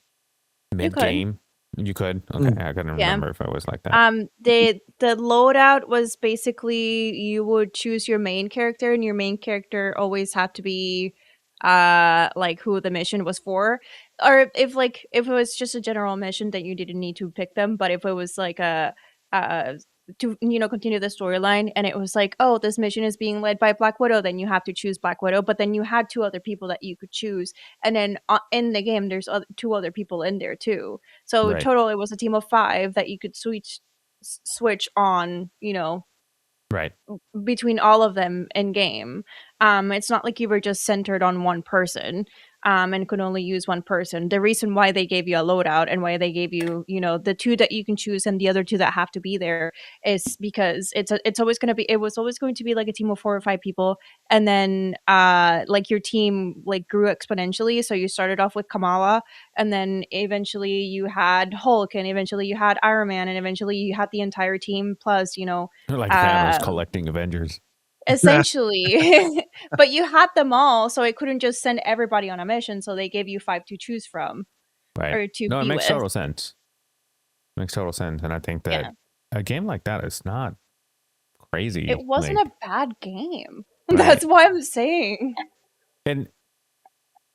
mid game. You could. Okay, I couldn't remember if it was like that. The loadout was basically you would choose your main character, and your main character always had to be like who the mission was for. Or if it was just a general mission, then you didn't need to pick them. But if it was like to continue the storyline, and it was like, oh, this mission is being led by Black Widow, then you have to choose Black Widow. But then you had two other people that you could choose, and then in the game there's two other people in there too. So total it was a team of 5 that you could switch on, Right. between all of them in game. It's not like you were just centered on one person and could only use one person. The reason why they gave you a loadout and why they gave you, the 2 that you can choose and the other 2 that have to be there is because it was always going to be like a team of 4 or 5 people, and then like your team like grew exponentially. So you started off with Kamala, and then eventually you had Hulk, and eventually you had Iron Man, and eventually you had the entire team plus, Like Thanos collecting Avengers. essentially. But you had them all, so it couldn't just send everybody on a mission, so they gave you 5 to choose from. Right. Or to no, it be makes with. total sense. Makes total sense. And I think that a game like that is not crazy. It wasn't a bad game. Right. That's why I'm saying. And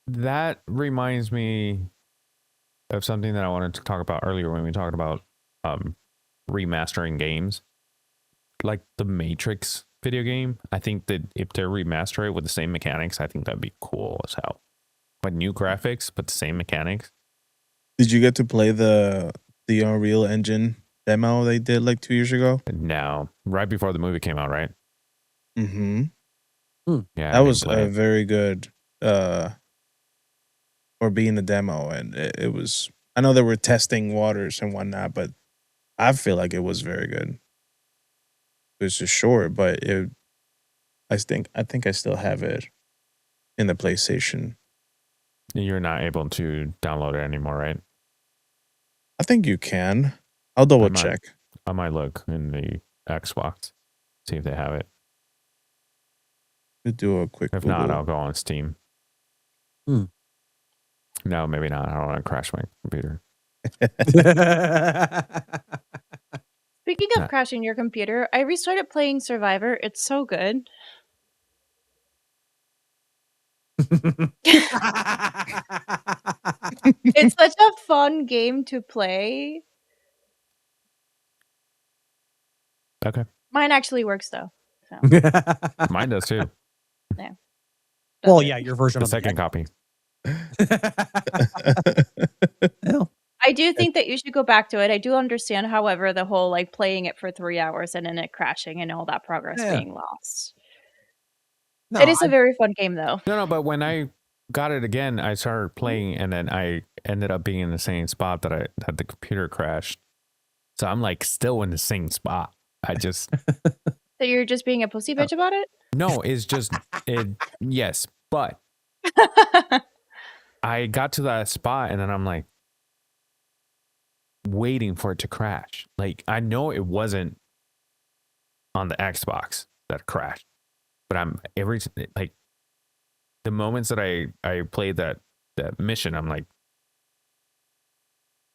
that reminds me of something that I wanted to talk about earlier when we talked about remastering games. Like the Matrix video game, I think that if they remaster it with the same mechanics, I think that'd be cool as hell. Like new graphics, but the same mechanics. Did you get to play the Unreal Engine demo they did like 2 years ago? No, right before the movie came out, right? Mm-hmm. Yeah, that was a very good for being a demo, and it was. I know they were testing waters and whatnot, but I feel like it was very good. It was just short, but I think I still have it in the PlayStation. You're not able to download it anymore, right? I think you can. I'll double check. I might look in the Xbox, see if they have it. We'll do a quick. If Google. not, I'll go on Steam. No, maybe not. I don't want to crash my computer. Speaking of crashing your computer, I restarted playing Survivor. It's so good. It's such a fun game to play. Okay. Mine actually works though. So. Mine does too. Yeah. Well, yeah, your version the of second copy. I I do think that you should go back to it. I do understand, however, the whole like playing it for 3 hours and then it crashing and all that progress Yeah. being lost. No, It is a very fun game though. No, but when I got it again, I started playing, and then I ended up being in the same spot that the computer crashed. So I'm like still in the same spot. I just So you're just being a pussy bitch about it? no, it's just it. Yes, but I got to that spot, and then I'm like waiting for it to crash. Like I know it wasn't on the Xbox that crashed, but I'm like the moments that I played that mission, I'm like,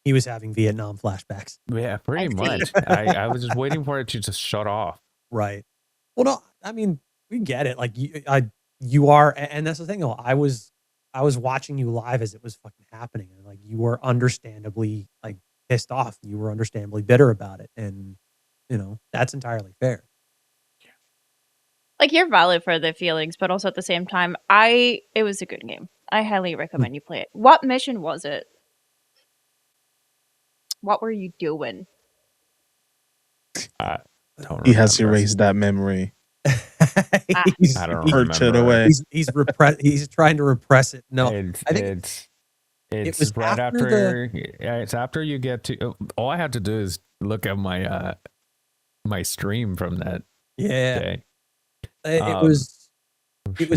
he was having Vietnam flashbacks. yeah, pretty I see. much. I was just waiting for it to just shut off. Right. Well, no, I mean, we get it. Like you are, and that's the thing. Though, I was watching you live as it was fucking happening, and like you were understandably like pissed off. You were understandably bitter about it, and that's entirely fair. Like you're valid for the feelings, but also at the same time, it was a good game. I highly recommend you play it. What mission was it? What were you doing? Don't He has remember. erased that memory. He's, I don't he's, Purge it remember. away. he's trying to repress it. No, It's, I think it's was right after it's after you get to. All I had to do is look at my my stream from that yeah, day. it I'm was sure it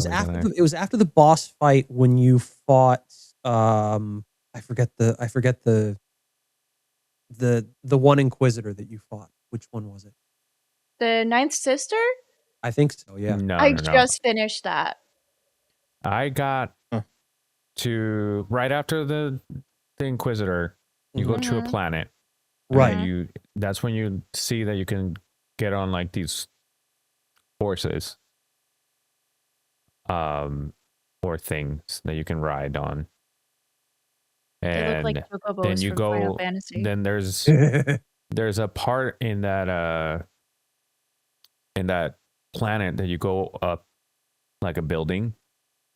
was after the boss fight when you fought. I forget the one Inquisitor that you fought. Which one was it? The Ninth Sister? I think so. Yeah. No, I no. just finished that. I got Huh. to right after the Inquisitor. You go to a Mhm. planet, and Right. then that's when you see that you can get on like these horses, or things that you can ride on. They look like And chocobos then you from Final go. Fantasy. Then there's a part in that planet that you go up like a building,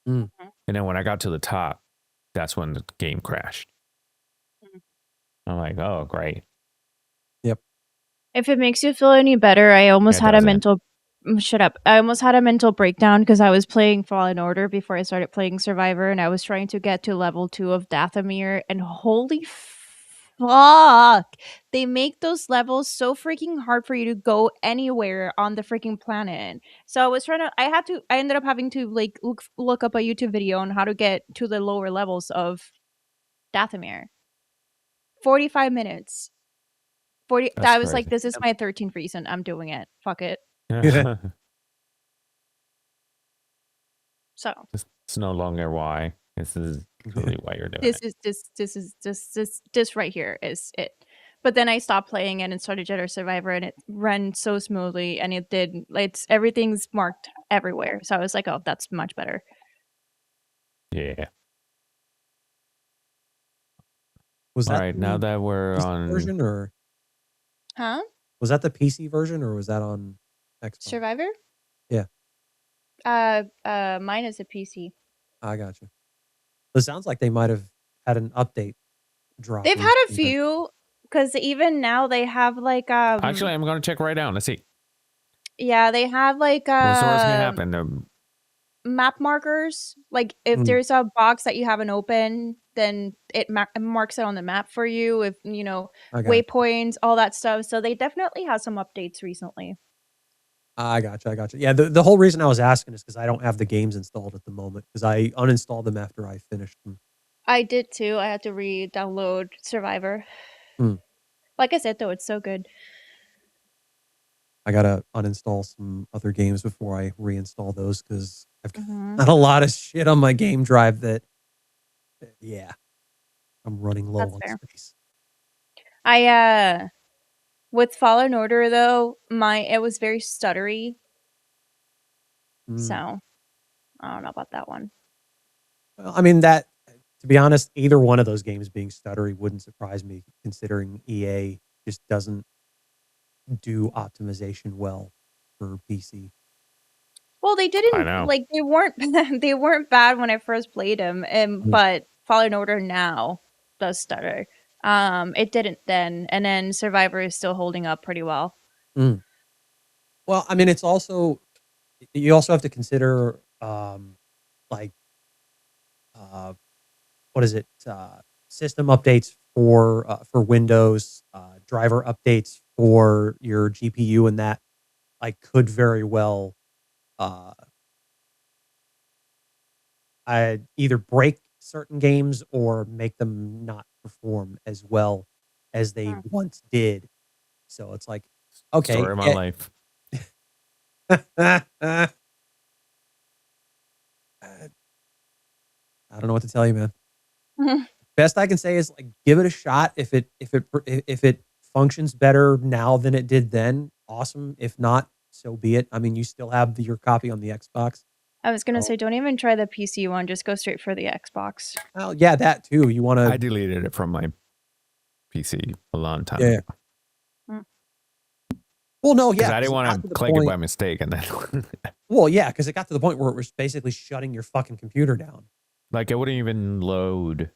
Mm. and then when I got to the top, that's when the game crashed. Mhm. I'm like, oh great. If it makes you feel any better, I almost It had a doesn't. mental shut up. I almost had a mental breakdown because I was playing Fallen Order before I started playing Survivor, and I was trying to get to level 2 of Dathomir, and holy fuck, they make those levels so freaking hard for you to go anywhere on the freaking planet. So I was trying to. I ended up having to like look up a YouTube video on how to get to the lower levels of Dathomir. 45 minutes. 40. That's I was like, crazy. this is my 13th reason. I'm doing it. Fuck it. So It's no longer why. This is really why you're doing it. this right here is it. But then I stopped playing it and started Jedi Survivor, and it ran so smoothly, and everything's marked everywhere. So I was like, oh, that's much better. Yeah. Was All that right. the Now that we're PC on, version, or Huh? was that the PC version, or was that on Xbox? Survivor? Yeah. Mine is a PC. I got you. It sounds like they might have had an update drop. They've had a recently, but- few, because even now they have like actually, I'm going to check right now. Let's see. yeah, they have like What's the worst gonna happen? map markers. Like if Mm. there's a box that you haven't opened, then it marks it on the map for you. If I got waypoints, all that stuff. So they definitely have some updates recently. I got you. Yeah, the whole reason I was asking is because I don't have the games installed at the moment because I uninstalled them after I finished them. I did too. I had to re-download Survivor. Mm. Like I said, though, it's so good. I gotta uninstall some other games before I reinstall those because I've Mhm. got a lot of shit on my game drive that, yeah, I'm running low That's on fair. space. With Fallen Order though, it was very stuttery. Mm. So I don't know about that one. Well, I mean, to be honest, either one of those games being stuttery wouldn't surprise me, considering EA just doesn't do optimization well for PC. Well, they I didn't know. like they weren't they weren't bad when I first played them, Mm. but Fallen Order now does stutter. It didn't then, and then Survivor is still holding up pretty well. Mm. Well, I mean, it's also you also have to consider like what is it? System updates for Windows, driver updates for your GPU, and that like could very well uh, either break certain games or make them not perform as well as they Hmm. once did. So it's like, okay, Story of my life. I don't know what to tell you, man. Best I can say is like give it a shot. If it functions better now than it did then, awesome. If not, so be it. I mean, you still have your copy on the Xbox. I was gonna So, say, don't even try the PC one. Just go straight for the Xbox. well, yeah, that too. You want I to? deleted it from my PC a long time Yeah. ago Hmm. Well, no, because yeah, I didn't it got want to to the click it by point. mistake, and then Well, yeah, because it got to the point where it was basically shutting your fucking computer down. like it wouldn't even load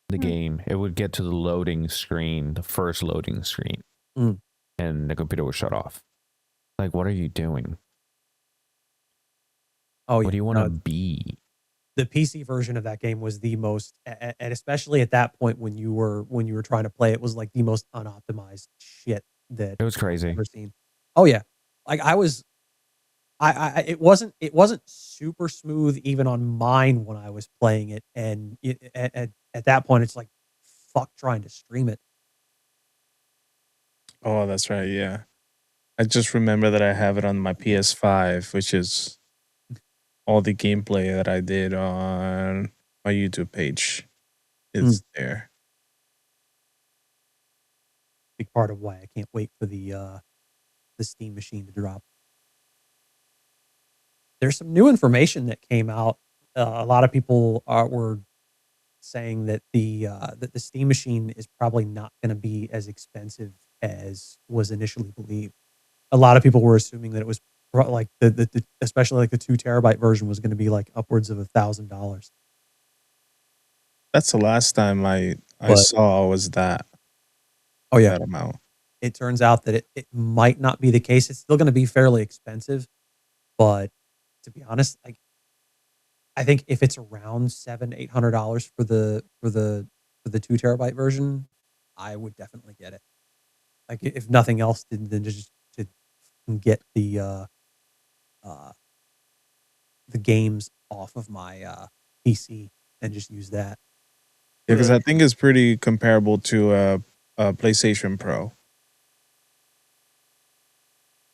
the Hmm. game. It would get to the loading screen, the first loading screen, Mm. and the computer would shut off. Like, what are you doing? Oh yeah, What do you want to be? the PC version of that game was the most, and especially at that point when you were trying to play it, was like the most unoptimized shit that It was I've crazy. ever seen. Oh yeah, like it wasn't super smooth even on mine when I was playing it, and at that point it's like fuck trying to stream it. Oh, that's right. Yeah. I just remember that I have it on my PS5, which is all the gameplay that I did on my YouTube page is there. Big part of why I can't wait for the Steam machine to drop. There's some new information that came out. A lot of people were saying that the Steam machine is probably not going to be as expensive as was initially believed. A lot of people were assuming that it was like the especially like the 2 terabyte version was going to be like upwards of $1,000. That's the last time I But saw was that oh yeah, that amount. it turns out that it might not be the case. It's still going to be fairly expensive, but to be honest, like I think if it's around $700-800 for the 2 terabyte version, I would definitely get it. Like if nothing else, then just to get uh the games off of my PC and just use that. Yeah, because I think it's pretty comparable to a PlayStation Pro.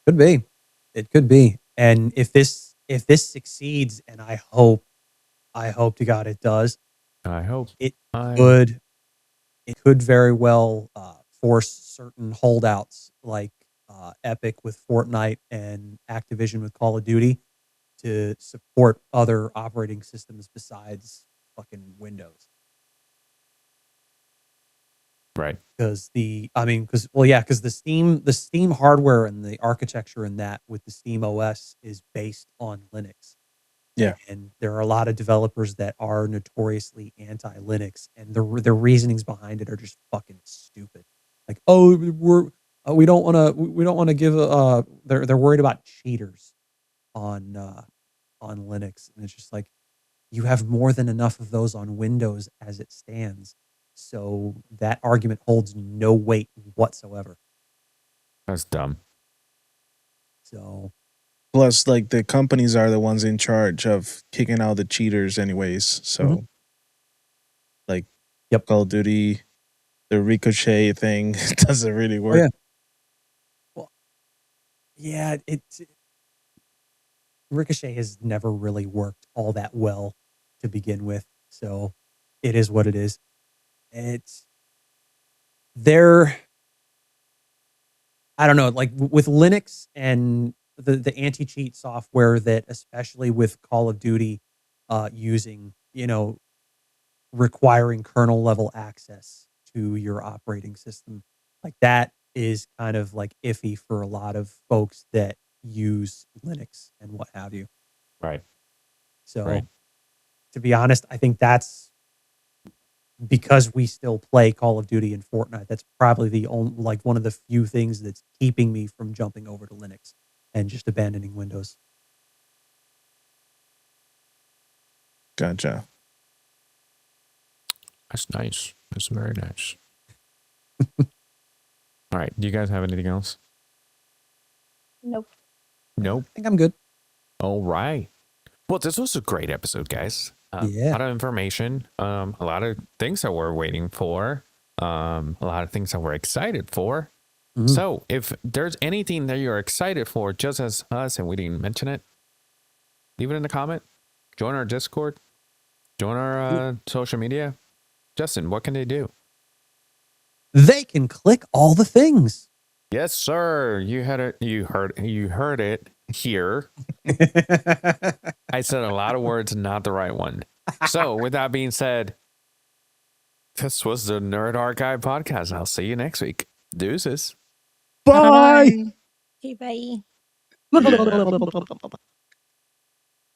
Could be, it could be. And if this succeeds, and I hope to God it does, I hope. it I could it could very well force certain holdouts like Epic with Fortnite and Activision with Call of Duty to support other operating systems besides fucking Windows. right. Because because the Steam hardware and the architecture in that with the Steam OS is based on Linux. Yeah. And there are a lot of developers that are notoriously anti-Linux, and the reasonings behind it are just fucking stupid. Like, oh, we don't want to give they're worried about cheaters on Linux, and it's just like you have more than enough of those on Windows as it stands. So that argument holds no weight whatsoever. That's dumb. So Plus, like the companies are the ones in charge of kicking out the cheaters, anyways. So, like, Yep. Call of Duty, the Ricochet thing doesn't really work. Oh yeah. Well, yeah, Ricochet has never really worked all that well to begin with. So it is what it is. It's there. I don't know, like with Linux and the anti-cheat software that especially with Call of Duty using, requiring kernel level access to your operating system. Like that is kind of like iffy for a lot of folks that use Linux and what have you. Right. So Right. to be honest, I think that's because we still play Call of Duty and Fortnite, that's probably the only, like, one of the few things that's keeping me from jumping over to Linux and just abandoning Windows. Gotcha. That's nice. That's very nice. All right. Do you guys have anything else? Nope. Nope. I think I'm good. All right. Well, this was a great episode, guys. Yeah. A lot of information. A lot of things that we're waiting for. A lot of things that we're excited for. Mhm. So, if there's anything that you're excited for, just as us, and we didn't mention it, leave it in the comment. Join our Discord. Join our social media. Justin, what can they do? They can click all the things. Yes, sir. You had it. You heard it here. I said a lot of words, not the right one. So, with that being said, this was the Nerd Archive podcast. I'll see you next week. Deuces. Bye. Okay, bye. Yeah.